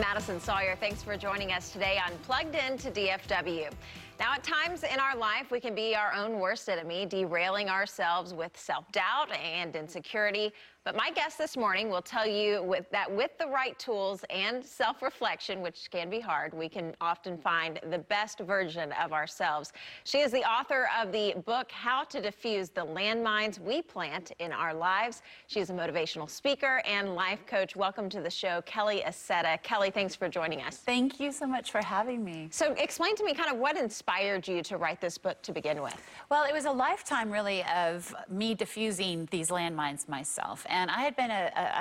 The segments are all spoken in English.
Madison Sawyer. Thanks for joining us today on Plugged In to DFW. Now, at times in our life, we can be our own worst enemy, derailing ourselves with self-doubt and insecurity. But my guest this morning will tell you that with the right tools and self-reflection, which can be hard, we can often find the best version of ourselves. She is the author of the book, How to Defuse the Landmines We Plant in Our Lives. She's a motivational speaker and life coach. Welcome to the show, Kelly Accetta. Kelly, thanks for joining us. Thank you so much for having me. So explain to me kind of what inspired you to write this book to begin with. Well, it was a lifetime really of me diffusing these landmines myself. And I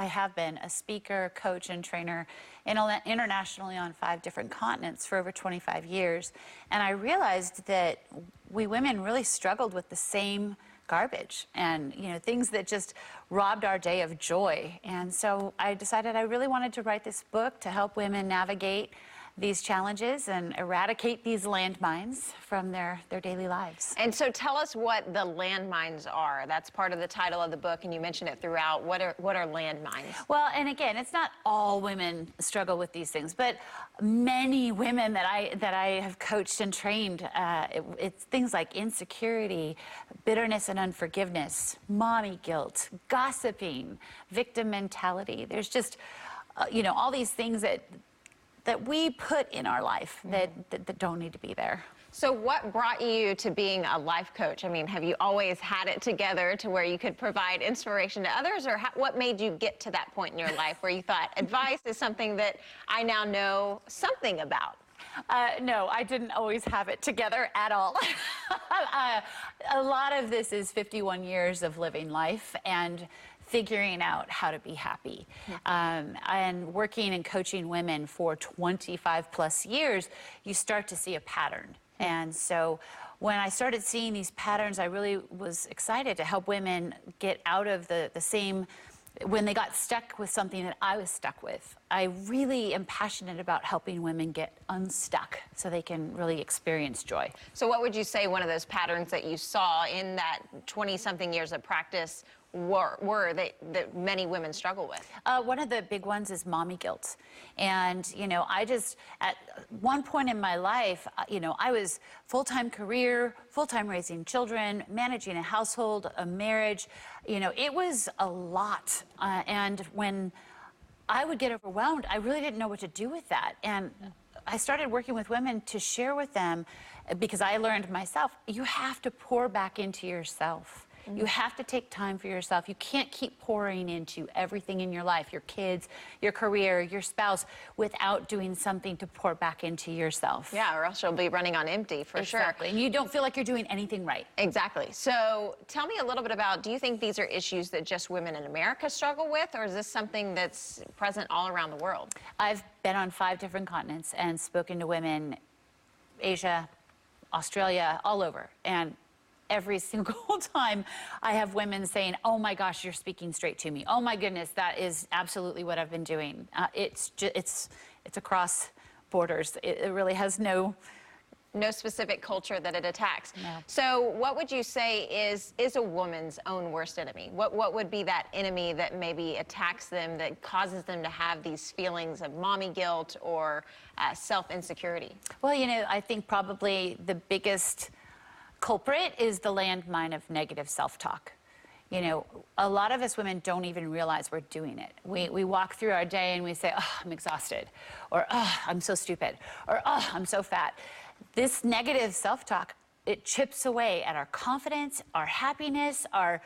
have been a speaker, coach, and trainer internationally on 5 different continents for over 25 years. And I realized that we women really struggled with the same garbage and, things that just robbed our day of joy. And so I decided I really wanted to write this book to help women navigate these challenges and eradicate these landmines from their daily lives. And so tell us what the landmines are. That's part of the title of the book, and you mentioned it throughout. What are landmines? Well, and again, it's not all women struggle with these things, but many women that I have coached and trained, it's things like insecurity, bitterness and unforgiveness, mommy guilt, gossiping, victim mentality. There's just, all these things that we put in our life that don't need to be there. So what brought you to being a life coach? I mean, have you always had it together to where you could provide inspiration to others, or what made you get to that point in your life where you thought advice is something that I now know something about? No, I didn't always have it together at all. A lot of this is 51 years of living life and figuring out how to be happy. And working and coaching women for 25 plus years, you start to see a pattern. And so when I started seeing these patterns, I really was excited to help women get out of the same, when they got stuck with something that I was stuck with. I really am passionate about helping women get unstuck so they can really experience joy. So what would you say one of those patterns that you saw in that 20-something years of practice were that many women struggle with? One of the big ones is mommy guilt. And, I just, at one point in my life, I was full-time career, full-time raising children, managing a household, a marriage. It was a lot. And when I would get overwhelmed, I really didn't know what to do with that. And I started working with women to share with them, because I learned myself, you have to pour back into yourself. You have to take time for yourself. You can't keep pouring into everything in your life, your kids, your career, your spouse, without doing something to pour back into yourself. Yeah, or else you'll be running on empty, for sure. Exactly, and you don't feel like you're doing anything right. Exactly. So tell me a little bit about, do you think these are issues that just women in America struggle with, or is this something that's present all around the world? I've been on 5 different continents and spoken to women, Asia, Australia, all over, and every single time I have women saying, oh my gosh, you're speaking straight to me. Oh my goodness, that is absolutely what I've been doing. It's across borders. It really has no specific culture that it attacks. No. So what would you say is a woman's own worst enemy? What would be that enemy that maybe attacks them, that causes them to have these feelings of mommy guilt or self-insecurity? Well, I think probably the biggest culprit is the landmine of negative self-talk. A lot of us women don't even realize we're doing it. We walk through our day and we say, oh, I'm exhausted, or oh, I'm so stupid, or oh, I'm so fat. This negative self-talk, it chips away at our confidence, our happiness, our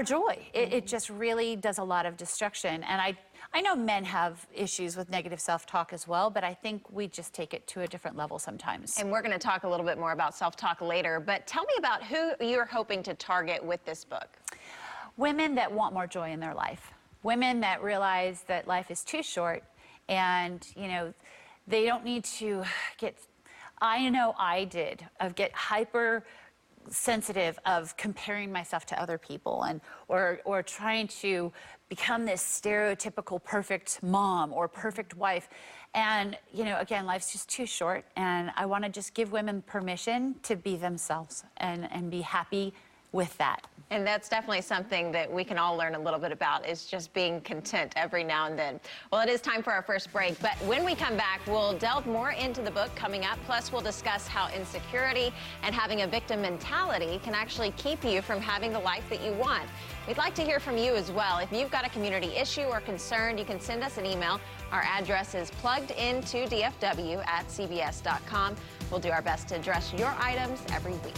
joy. It just really does a lot of destruction. And I know men have issues with negative self-talk as well, but I think we just take it to a different level sometimes. And we're going to talk a little bit more about self-talk later, but tell me about who you're hoping to target with this book. Women that want more joy in their life. Women that realize that life is too short and, they don't need to get, I know I did, get hyper sensitive of comparing myself to other people and or trying to become this stereotypical perfect mom or perfect wife. And again, life's just too short, and I want to just give women permission to be themselves and be happy with that. And that's definitely something that we can all learn a little bit about, is just being content every now and then. Well, it is time for our first break, but when we come back, we'll delve more into the book coming up. Plus, we'll discuss how insecurity and having a victim mentality can actually keep you from having the life that you want. We'd like to hear from you as well. If you've got a community issue or concern, you can send us an email. Our address is pluggedintodfw@cbs.com. We'll do our best to address your items every week.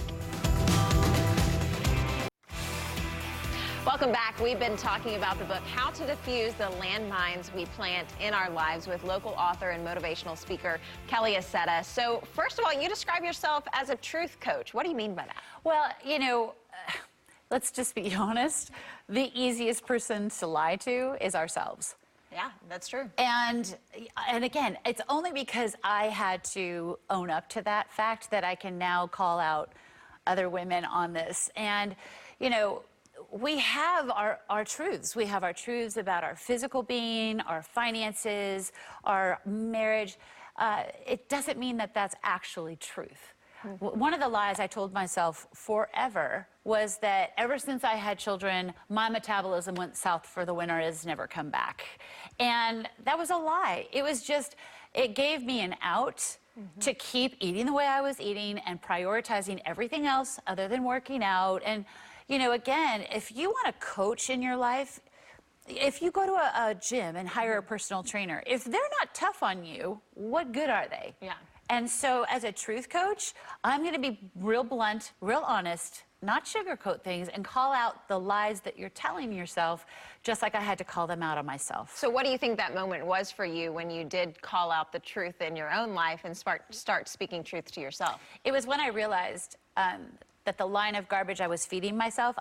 Welcome back. We've been talking about the book, How to Defuse the Landmines We Plant in Our Lives, with local author and motivational speaker Kelly Accetta. So first of all, you describe yourself as a truth coach. What do you mean by that? Well, you know, let's just be honest. The easiest person to lie to is ourselves. Yeah, that's true. And again, it's only because I had to own up to that fact that I can now call out other women on this. And, you know, we have our truths. We have our truths about our physical being, our finances, our marriage. It doesn't mean that that's actually truth. One of the lies I told myself forever was that ever since I had children, my metabolism went south for the winter, has never come back. And that was a lie. It was just, it gave me an out to keep eating the way I was eating and prioritizing everything else other than working out. And, you know, again, if you want a coach in your life, if you go to a gym and hire a personal trainer, if they're not tough on you, what good are they? Yeah. And so as a truth coach, I'm going to be real blunt, real honest, not sugarcoat things, and call out the lies that you're telling yourself, just like I had to call them out on myself. So what do you think that moment was for you when you did call out the truth in your own life and start speaking truth to yourself? It was when I realized that the line of garbage I was feeding myself,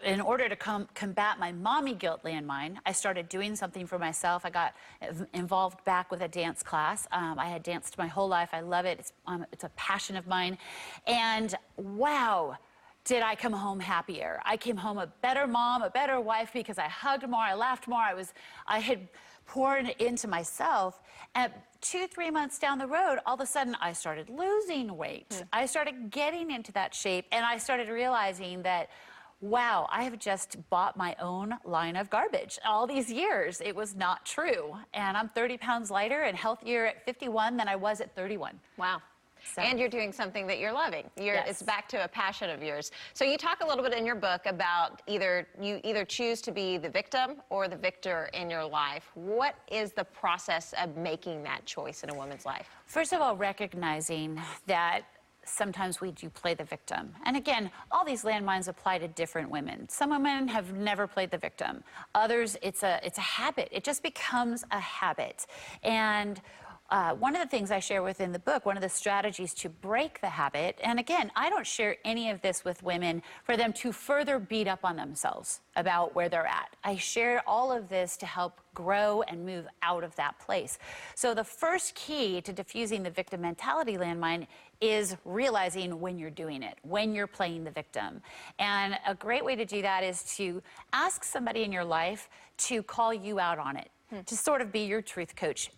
in order to combat my mommy guilt landmine, I started doing something for myself. I got involved back with a dance class. I had danced my whole life. I love it. It's a passion of mine. And wow, did I come home happier. I came home a better mom, a better wife, because I hugged more, I laughed more, I had poured into myself. And 2-3 months down the road, all of a sudden I started losing weight. I started getting into that shape, and I started realizing that, wow, I have just bought my own line of garbage. All these years, it was not true. And I'm 30 pounds lighter and healthier at 51 than I was at 31. Wow. So. And you're doing something that you're loving. Yes. It's back to a passion of yours. So you talk a little bit in your book about you either choose to be the victim or the victor in your life. What is the process of making that choice in a woman's life? First of all, recognizing that sometimes we do play the victim. And again, all these landmines apply to different women. Some women have never played the victim. Others, it's a habit. It just becomes a habit. And one of the things I share within the book, one of the strategies to break the habit, and again, I don't share any of this with women for them to further beat up on themselves about where they're at. I share all of this to help grow and move out of that place. So the first key to diffusing the victim mentality landmine is realizing when you're doing it, when you're playing the victim. And a great way to do that is to ask somebody in your life to call you out on it. To sort of be your truth coach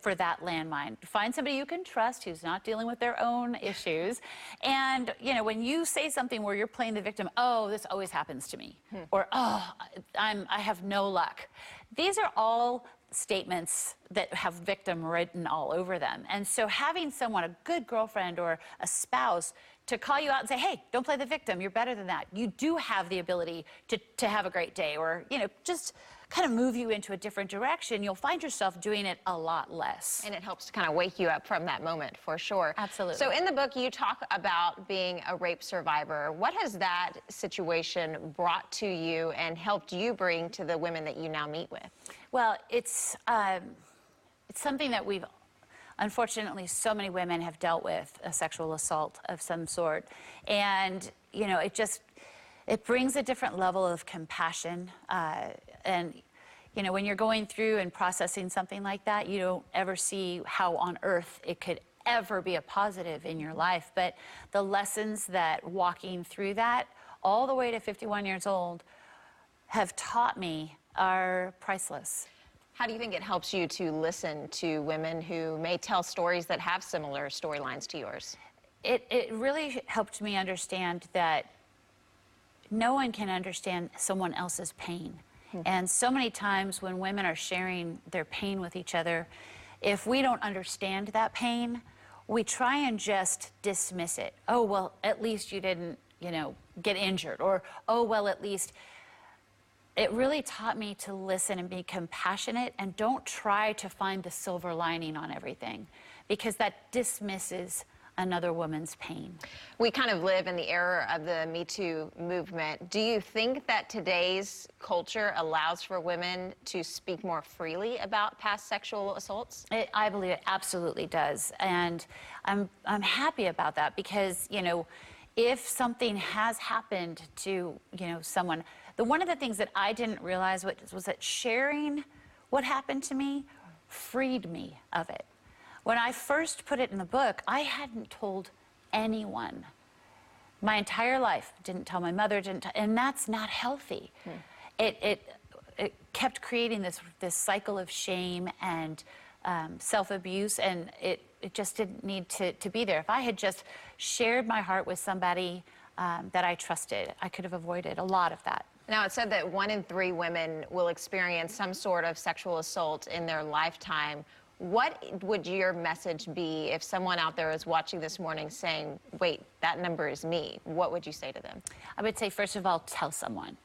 for that landmine. Find somebody you can trust who's not dealing with their own issues. And, you know, when you say something where you're playing the victim, oh, this always happens to me, or, oh, I have no luck. These are all statements that have victim written all over them. And so having someone, a good girlfriend or a spouse, to call you out and say, hey, don't play the victim, you're better than that. You do have the ability to have a great day, or, you know, just kind of move you into a different direction. You'll find yourself doing it a lot less. And it helps to kind of wake you up from that moment, for sure. Absolutely. So in the book, you talk about being a rape survivor. What has that situation brought to you and helped you bring to the women that you now meet with? Well, it's something that we've, unfortunately, so many women have dealt with, a sexual assault of some sort. And, you know, it brings a different level of compassion. And, you know, when you're going through and processing something like that, you don't ever see how on earth it could ever be a positive in your life. But the lessons that walking through that all the way to 51 years old have taught me are priceless. How do you think it helps you to listen to women who may tell stories that have similar storylines to yours? It really helped me understand that no one can understand someone else's pain. And so many times when women are sharing their pain with each other, if we don't understand that pain, we try and just dismiss it. Oh, well, at least you didn't, you know, get injured. Or, oh, well, at least. It really taught me to listen and be compassionate and don't try to find the silver lining on everything, because that dismisses another woman's pain. We kind of live in the era of the Me Too movement. Do you think that today's culture allows for women to speak more freely about past sexual assaults? I believe it absolutely does. And I'm happy about that, because, you know, if something has happened to, you know, someone, one of the things that I didn't realize was that sharing what happened to me freed me of it. When I first put it in the book, I hadn't told anyone my entire life. Didn't tell my mother, and that's not healthy. It kept creating this cycle of shame and self-abuse, and it just didn't need to be there. If I had just shared my heart with somebody that I trusted, I could have avoided a lot of that. Now, it's said that 1 in 3 women will experience some sort of sexual assault in their lifetime. What would your message be if someone out there is watching this morning saying, wait, that number is me? What would you say to them? I would say, first of all, tell someone.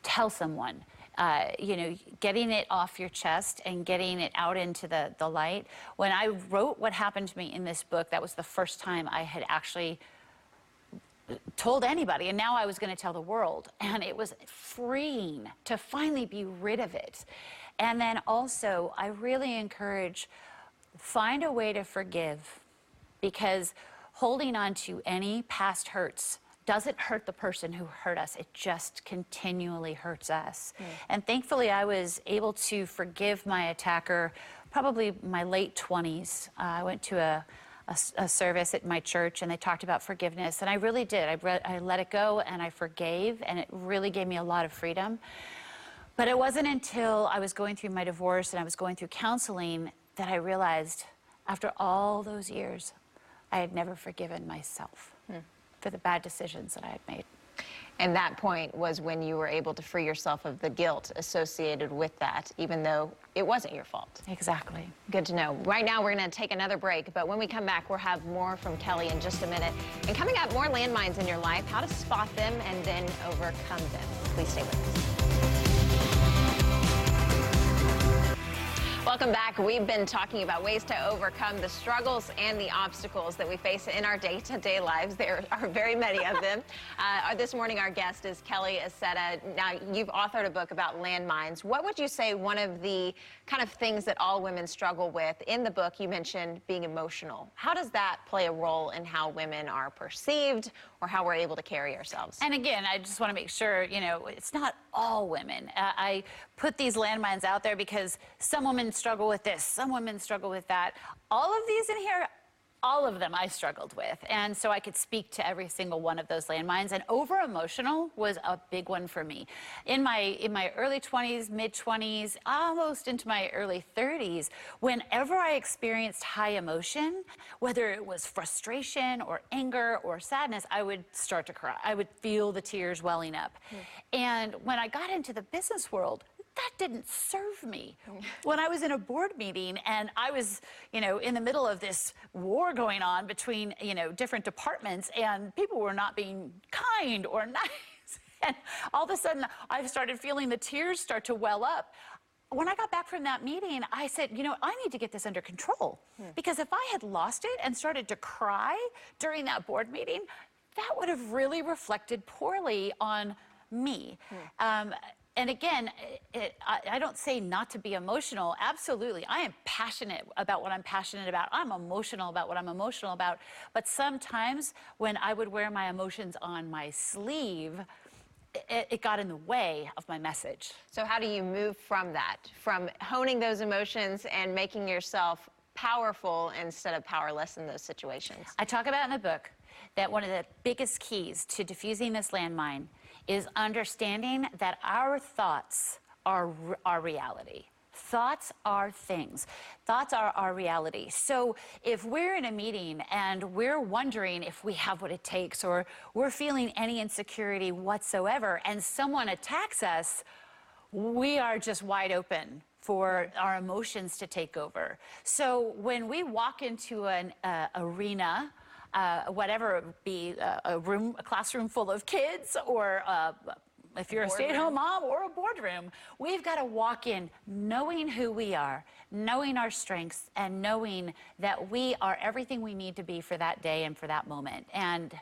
Tell someone. You know, getting it off your chest and getting it out into the light. When I wrote what happened to me in this book, that was the first time I had actually told anybody, and now I was going to tell the world. And it was freeing to finally be rid of it. And then also, I really encourage, find a way to forgive, because holding on to any past hurts doesn't hurt the person who hurt us. It just continually hurts us. And thankfully, I was able to forgive my attacker probably my late 20s. I went to a service at my church, and they talked about forgiveness, and I really did. I let it go, and I forgave, and it really gave me a lot of freedom. But it wasn't until I was going through my divorce and I was going through counseling that I realized, after all those years, I had never forgiven myself for the bad decisions that I had made. And that point was when you were able to free yourself of the guilt associated with that, even though it wasn't your fault. Exactly. Good to know. Right now, we're going to take another break, but when we come back, we'll have more from Kelly in just a minute. And coming up, more landmines in your life, how to spot them and then overcome them. Please stay with us. Welcome back. We've been talking about ways to overcome the struggles and the obstacles that we face in our day-to-day lives. There are very many of them. This morning, our guest is Kelly Accetta. Now, you've authored a book about landmines. What would you say one of the kind of things that all women struggle with? In the book, you mentioned being emotional. How does that play a role in how women are perceived or how we're able to carry ourselves? And again, I just want to make sure, you know, it's not all women. I put these landmines out there because some women struggle with this, some women struggle with that. All of these in here, all of them I struggled with. And so I could speak to every single one of those landmines. And over-emotional was a big one for me. In my early 20s, mid-20s, almost into my early 30s, whenever I experienced high emotion, whether it was frustration or anger or sadness, I would start to cry. I would feel the tears welling up. And when I got into the business world, that didn't serve me. When I was in a board meeting and I was, you know, in the middle of this war going on between, you know, different departments, and people were not being kind or nice, and all of a sudden I started feeling the tears start to well up. When I got back from that meeting, I said, you know, I need to get this under control. Because if I had lost it and started to cry during that board meeting, that would have really reflected poorly on me. And again, I don't say not to be emotional. Absolutely. I am passionate about what I'm passionate about. I'm emotional about what I'm emotional about. But sometimes when I would wear my emotions on my sleeve, it got in the way of my message. So how do you move from that, from honing those emotions and making yourself powerful instead of powerless in those situations? I talk about in the book that one of the biggest keys to diffusing this landmine is understanding that our thoughts are our reality. Thoughts are things. Thoughts are our reality. So if we're in a meeting and we're wondering if we have what it takes, or we're feeling any insecurity whatsoever, and someone attacks us, we are just wide open for our emotions to take over. So when we walk into an arena, whatever it be, a classroom full of kids, or if you're a stay-at-home mom, or a boardroom, we've got to walk in knowing who we are, knowing our strengths, and knowing that we are everything we need to be for that day and for that moment, and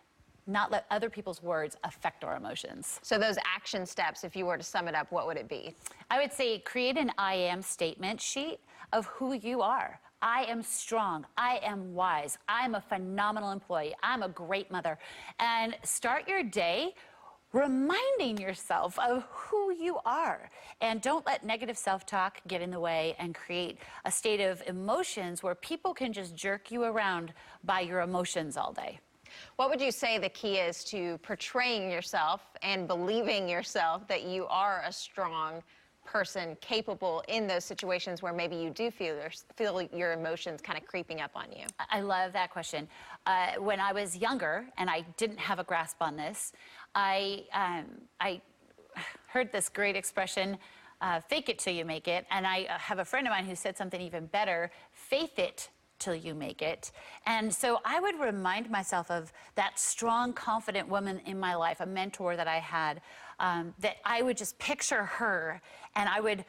not let other people's words affect our emotions. So those action steps, if you were to sum it up, what would it be? I would say create an I am statement sheet of who you are. I am strong. I am wise. I'm a phenomenal employee. I'm a great mother. And start your day reminding yourself of who you are. And don't let negative self-talk get in the way and create a state of emotions where people can just jerk you around by your emotions all day. What would you say the key is to portraying yourself and believing yourself that you are a strong person, capable in those situations where maybe you do feel your emotions kind of creeping up on you? I love that question. When I was younger and I didn't have a grasp on this, I heard this great expression, fake it till you make it. And I have a friend of mine who said something even better, faith it till you make it. And so I would remind myself of that strong, confident woman in my life, a mentor that I had, that I would just picture her, and I would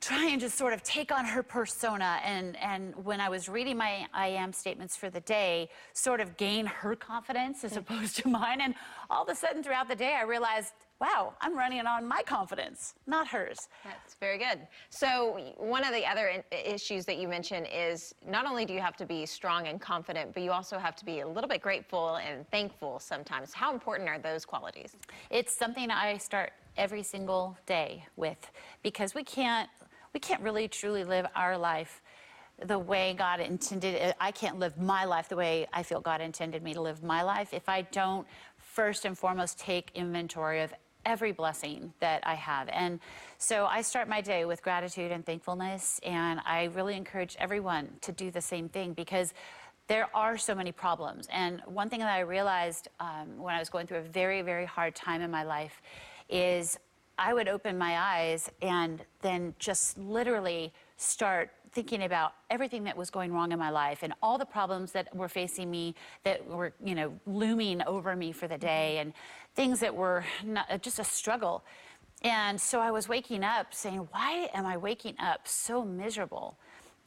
try and just sort of take on her persona, and when I was reading my I am statements for the day, sort of gain her confidence as opposed to mine. And all of a sudden throughout the day, I realized, wow, I'm running on my confidence, not hers. That's very good. So one of the other issues that you mentioned is not only do you have to be strong and confident, but you also have to be a little bit grateful and thankful sometimes. How important are those qualities? It's something I start every single day with, because we can't really truly live our life the way God intended it. I can't live my life the way I feel God intended me to live my life if I don't first and foremost take inventory of every blessing that I have. And so I start my day with gratitude and thankfulness, and I really encourage everyone to do the same thing, because there are so many problems. And one thing that I realized when I was going through a very, very hard time in my life is I would open my eyes and then just literally start thinking about everything that was going wrong in my life and all the problems that were facing me, that were, looming over me for the day, and things that were just a struggle. And so I was waking up saying, why am I waking up so miserable?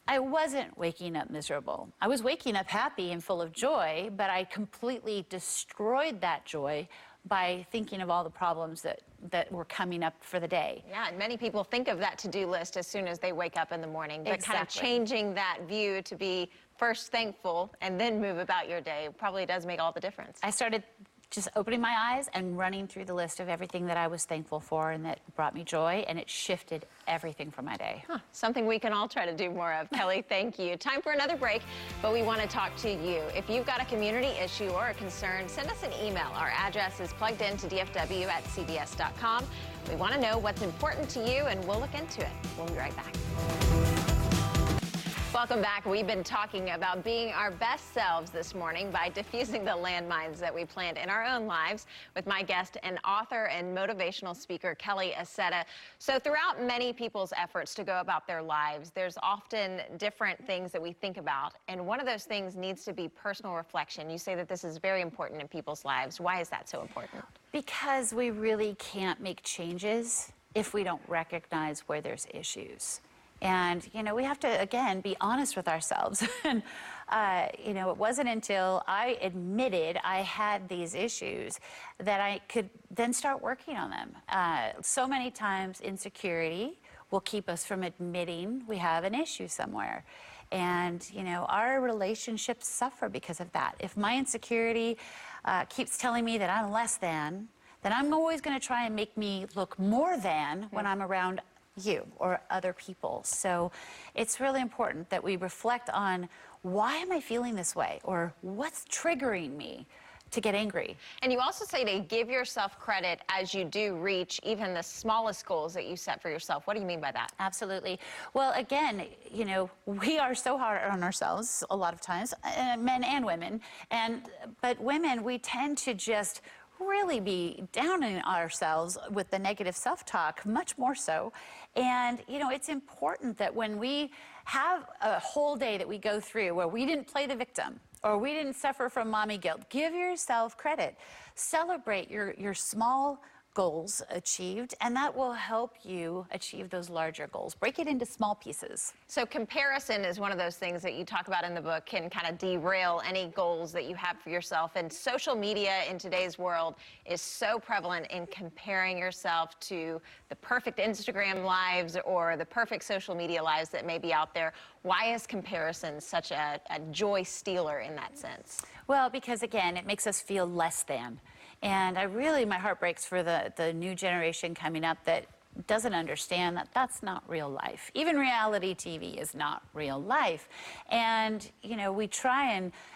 I wasn't waking up miserable. I was waking up happy and full of joy, but I completely destroyed that joy by thinking of all the problems that were coming up for the day. Yeah, and many people think of that to-do list as soon as they wake up in the morning. But Exactly. kind of changing that view to be first thankful and then move about your day probably does make all the difference. I started just opening my eyes and running through the list of everything that I was thankful for and that brought me joy, and it shifted everything for my day. Something we can all try to do more of. Kelly, thank you. Time for another break, but we want to talk to you. If you've got a community issue or a concern, send us an email. Our address is pluggedintodfw@cbs.com. We want to know what's important to you, and we'll look into it. We'll be right back. Welcome back. We've been talking about being our best selves this morning by diffusing the landmines that we plant in our own lives with my guest and author and motivational speaker, Kelly Accetta. So throughout many people's efforts to go about their lives, there's often different things that we think about, and one of those things needs to be personal reflection. You say that this is very important in people's lives. Why is that so important? Because we really can't make changes if we don't recognize where there's issues. And, we have to, again, be honest with ourselves. And, it wasn't until I admitted I had these issues that I could then start working on them. So many times insecurity will keep us from admitting we have an issue somewhere. And, our relationships suffer because of that. If my insecurity keeps telling me that I'm less than, then I'm always going to try and make me look more than when I'm around you or other people. So it's really important that we reflect on, why am I feeling this way, or what's triggering me to get angry. And you also say to give yourself credit as you do reach even the smallest goals that you set for yourself. What do you mean by that? Absolutely. Well, again, you know, we are so hard on ourselves a lot of times, men and women. But women, we tend to just really be down on ourselves with the negative self-talk, much more so. And, you know, it's important that when we have a whole day that we go through where we didn't play the victim, or we didn't suffer from mommy guilt, give yourself credit. Celebrate your small goals achieved, and that will help you achieve those larger goals. Break it into small pieces. So comparison is one of those things that you talk about in the book can kind of derail any goals that you have for yourself. And social media in today's world is so prevalent in comparing yourself to the perfect Instagram lives or the perfect social media lives that may be out there. Why is comparison such a joy stealer in that sense? Well, because again, it makes us feel less than. And my heart breaks for the new generation coming up that doesn't understand that that's not real life. Even reality TV is not real life. And, you know, we try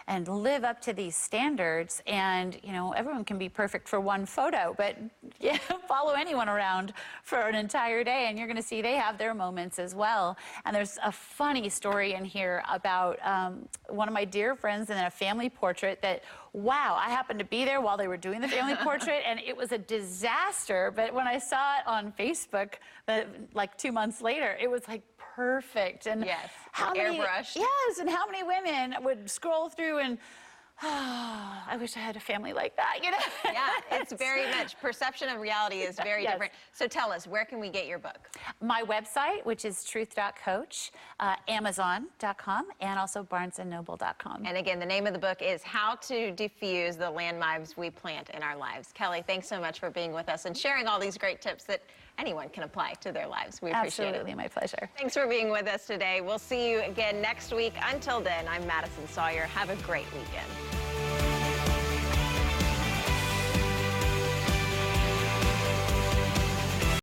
and live up to these standards, and, you know, everyone can be perfect for one photo, but yeah, follow anyone around for an entire day and you're gonna see they have their moments as well. And there's a funny story in here about one of my dear friends and a family portrait that, wow, I happened to be there while they were doing the family portrait, and it was a disaster. But when I saw it on Facebook, like 2 months later, it was like perfect. And yes, how many, airbrushed. yes, and how many women would scroll through and, oh, I wish I had a family like that, you know? Yeah, it's very much, perception of reality is very Yes. different. So tell us, where can we get your book? My website, which is truth.coach, Amazon.com, and also barnesandnoble.com. And again, the name of the book is How to Defuse the Landmines We Plant in Our Lives. Kelly, thanks so much for being with us and sharing all these great tips that anyone can apply to their lives. We appreciate it. Absolutely, my pleasure. Thanks for being with us today. We'll see you again next week. Until then, I'm Madison Sawyer. Have a great weekend.